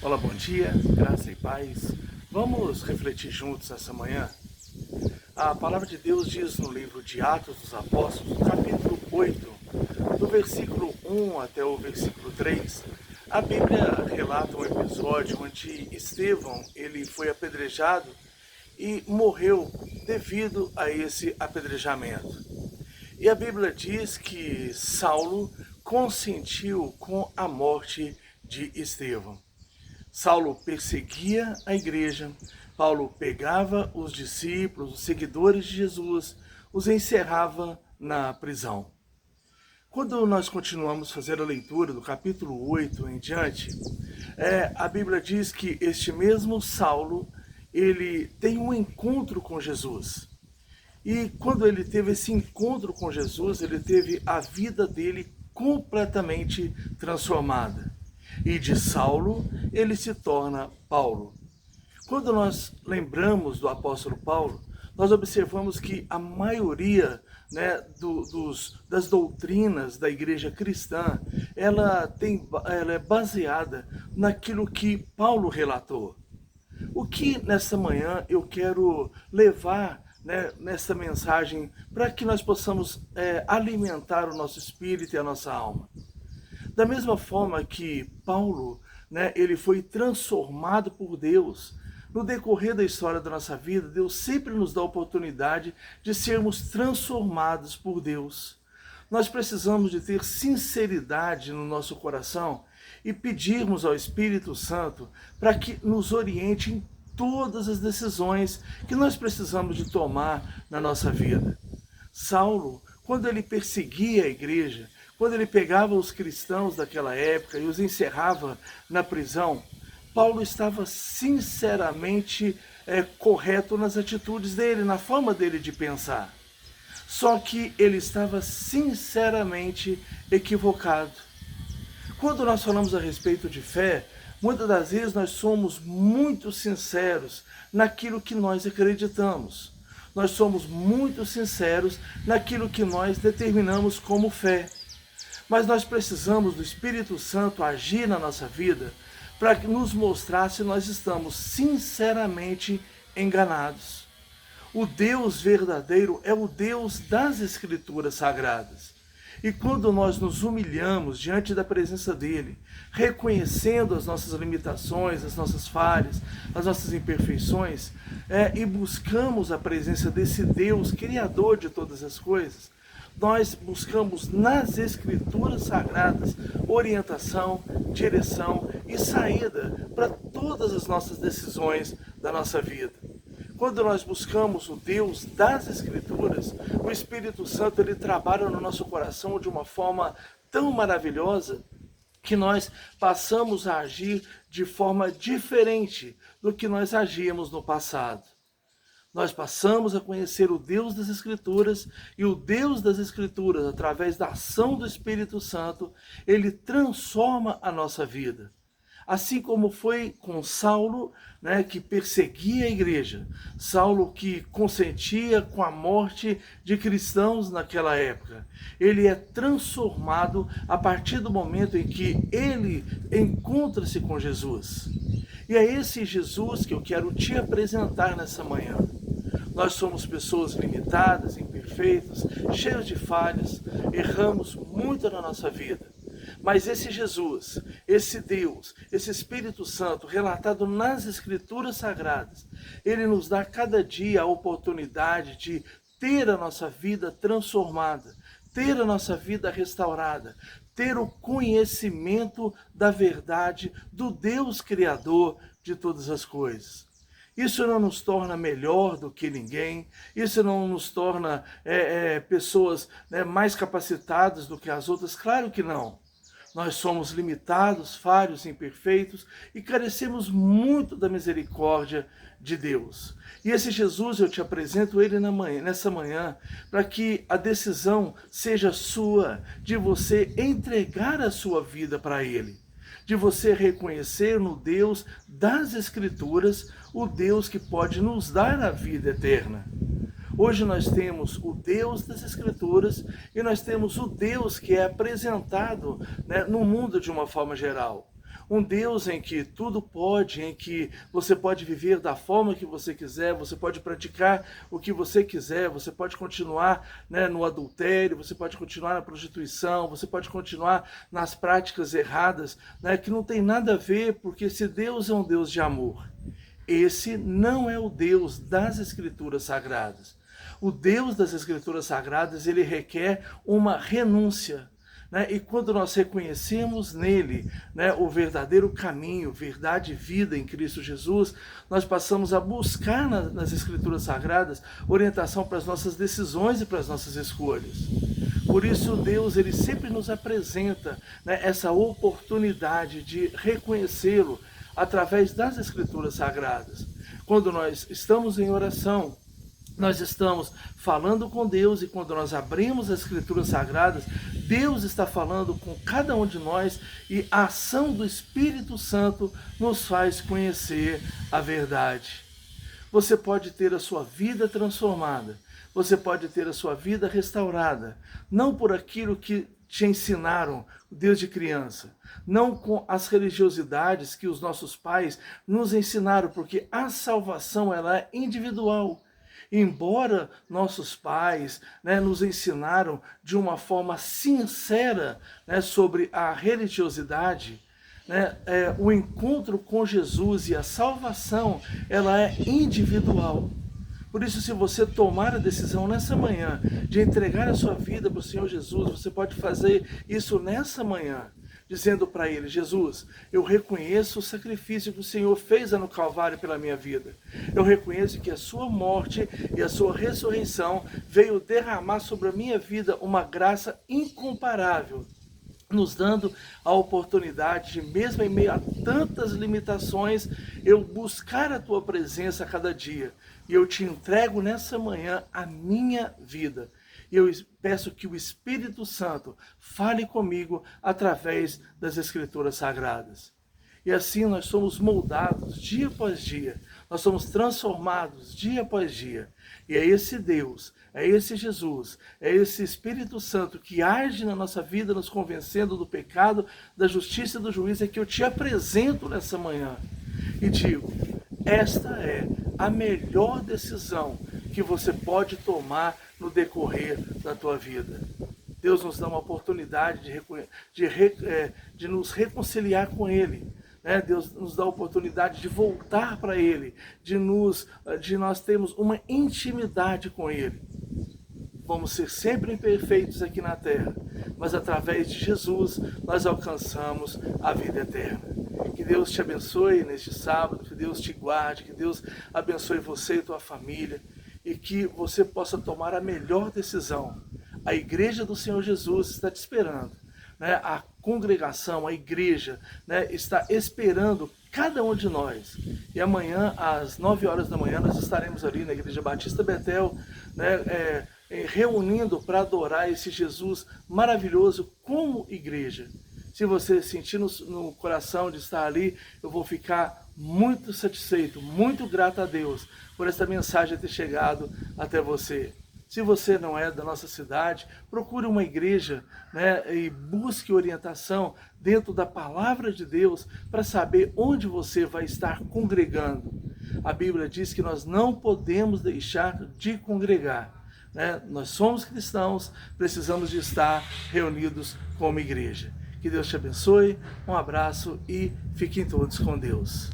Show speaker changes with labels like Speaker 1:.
Speaker 1: Olá, bom dia, graça e paz. Vamos refletir juntos essa manhã? A palavra de Deus diz no livro de Atos dos Apóstolos, no capítulo 8, do versículo 1 até o versículo 3, a Bíblia relata um episódio onde Estevão ele foi apedrejado e morreu devido a esse apedrejamento. E a Bíblia diz que Saulo consentiu com a morte de Estevão. Saulo perseguia a igreja, Paulo pegava os discípulos, os seguidores de Jesus, os encerrava na prisão. Quando nós continuamos a fazer a leitura do capítulo 8 em diante, a Bíblia diz que este mesmo Saulo, ele tem um encontro com Jesus. E quando ele teve esse encontro com Jesus, ele teve a vida dele completamente transformada. E de Saulo, ele se torna Paulo. Quando nós lembramos do apóstolo Paulo, nós observamos que a maioria das doutrinas da igreja cristã, ela é baseada naquilo que Paulo relatou. O que nessa manhã eu quero levar nessa mensagem para que nós possamos alimentar o nosso espírito e a nossa alma. Da mesma forma que Paulo, ele foi transformado por Deus, no decorrer da história da nossa vida, Deus sempre nos dá a oportunidade de sermos transformados por Deus. Nós precisamos de ter sinceridade no nosso coração e pedirmos ao Espírito Santo para que nos oriente em todas as decisões que nós precisamos de tomar na nossa vida. Saulo, quando ele perseguia a igreja, quando ele pegava os cristãos daquela época e os encerrava na prisão, Paulo estava sinceramente correto nas atitudes dele, na forma dele de pensar. Só que ele estava sinceramente equivocado. Quando nós falamos a respeito de fé, muitas das vezes nós somos muito sinceros naquilo que nós acreditamos. Nós somos muito sinceros naquilo que nós determinamos como fé. Mas nós precisamos do Espírito Santo agir na nossa vida para nos mostrar se nós estamos sinceramente enganados. O Deus verdadeiro é o Deus das Escrituras Sagradas. E quando nós nos humilhamos diante da presença dele, reconhecendo as nossas limitações, as nossas falhas, as nossas imperfeições, e buscamos a presença desse Deus, Criador de todas as coisas, nós buscamos nas Escrituras Sagradas orientação, direção e saída para todas as nossas decisões da nossa vida. Quando nós buscamos o Deus das Escrituras, o Espírito Santo ele trabalha no nosso coração de uma forma tão maravilhosa que nós passamos a agir de forma diferente do que nós agíamos no passado. Nós passamos a conhecer o Deus das Escrituras e o Deus das Escrituras, através da ação do Espírito Santo, ele transforma a nossa vida. Assim como foi com Saulo, que perseguia a igreja, Saulo que consentia com a morte de cristãos naquela época. Ele é transformado a partir do momento em que ele encontra-se com Jesus. E é esse Jesus que eu quero te apresentar nessa manhã. Nós somos pessoas limitadas, imperfeitas, cheios de falhas, erramos muito na nossa vida. Mas esse Jesus, esse Deus, esse Espírito Santo, relatado nas Escrituras Sagradas, ele nos dá cada dia a oportunidade de ter a nossa vida transformada, ter a nossa vida restaurada, ter o conhecimento da verdade do Deus Criador de todas as coisas. Isso não nos torna melhor do que ninguém, isso não nos torna pessoas mais capacitadas do que as outras, claro que não. Nós somos limitados, falhos, imperfeitos e carecemos muito da misericórdia de Deus. E esse Jesus, eu te apresento ele nessa manhã, para que a decisão seja sua, de você entregar a sua vida para ele. De você reconhecer no Deus das Escrituras, o Deus que pode nos dar a vida eterna. Hoje nós temos o Deus das Escrituras e nós temos o Deus que é apresentado no mundo de uma forma geral. Um Deus em que tudo pode, em que você pode viver da forma que você quiser, você pode praticar o que você quiser, você pode continuar, né, no adultério, você pode continuar na prostituição, você pode continuar nas práticas erradas, né, que não tem nada a ver, porque se Deus é um Deus de amor, esse não é o Deus das Escrituras Sagradas. O Deus das Escrituras Sagradas, ele requer uma renúncia. Né? E quando nós reconhecemos nele, né, o verdadeiro caminho, verdade e vida em Cristo Jesus, nós passamos a buscar nas Escrituras Sagradas orientação para as nossas decisões e para as nossas escolhas. Por isso Deus, ele sempre nos apresenta, né, essa oportunidade de reconhecê-lo através das Escrituras Sagradas. Quando nós estamos em oração, nós estamos falando com Deus, e quando nós abrimos as Escrituras Sagradas, Deus está falando com cada um de nós, e a ação do Espírito Santo nos faz conhecer a verdade. Você pode ter a sua vida transformada, você pode ter a sua vida restaurada, não por aquilo que te ensinaram desde criança, não com as religiosidades que os nossos pais nos ensinaram, porque a salvação, ela é individual. Embora nossos pais, né, nos ensinaram de uma forma sincera, né, sobre a religiosidade, né, o encontro com Jesus e a salvação, ela é individual. Por isso, se você tomar a decisão nessa manhã de entregar a sua vida para o Senhor Jesus, você pode fazer isso nessa manhã, dizendo para Ele: Jesus, eu reconheço o sacrifício que o Senhor fez no Calvário pela minha vida. Eu reconheço que a sua morte e a sua ressurreição veio derramar sobre a minha vida uma graça incomparável, nos dando a oportunidade de, mesmo em meio a tantas limitações, eu buscar a tua presença a cada dia. E eu te entrego nessa manhã a minha vida. E eu peço que o Espírito Santo fale comigo através das Escrituras Sagradas. E assim nós somos moldados dia após dia, nós somos transformados dia após dia. E é esse Deus, é esse Jesus, é esse Espírito Santo que age na nossa vida, nos convencendo do pecado, da justiça e do juízo, é que eu te apresento nessa manhã. E digo, esta é a melhor decisão que você pode tomar no decorrer da tua vida. Deus nos dá uma oportunidade de nos reconciliar com Ele. Né? Deus nos dá a oportunidade de voltar para Ele, de nós termos uma intimidade com Ele. Vamos ser sempre imperfeitos aqui na terra, mas através de Jesus nós alcançamos a vida eterna. Que Deus te abençoe neste sábado, que Deus te guarde, que Deus abençoe você e tua família, e que você possa tomar a melhor decisão. A igreja do Senhor Jesus está te esperando, né? A congregação, a igreja, né, está esperando cada um de nós. E amanhã, às 9 horas da manhã, nós estaremos ali na Igreja Batista Betel, né, reunindo para adorar esse Jesus maravilhoso como igreja. Se você sentir no coração de estar ali, eu vou ficar muito satisfeito, muito grato a Deus por essa mensagem ter chegado até você. Se você não é da nossa cidade, procure uma igreja, né, e busque orientação dentro da palavra de Deus para saber onde você vai estar congregando. A Bíblia diz que nós não podemos deixar de congregar. Né? Nós somos cristãos, precisamos de estar reunidos como igreja. Que Deus te abençoe, um abraço e fiquem todos com Deus.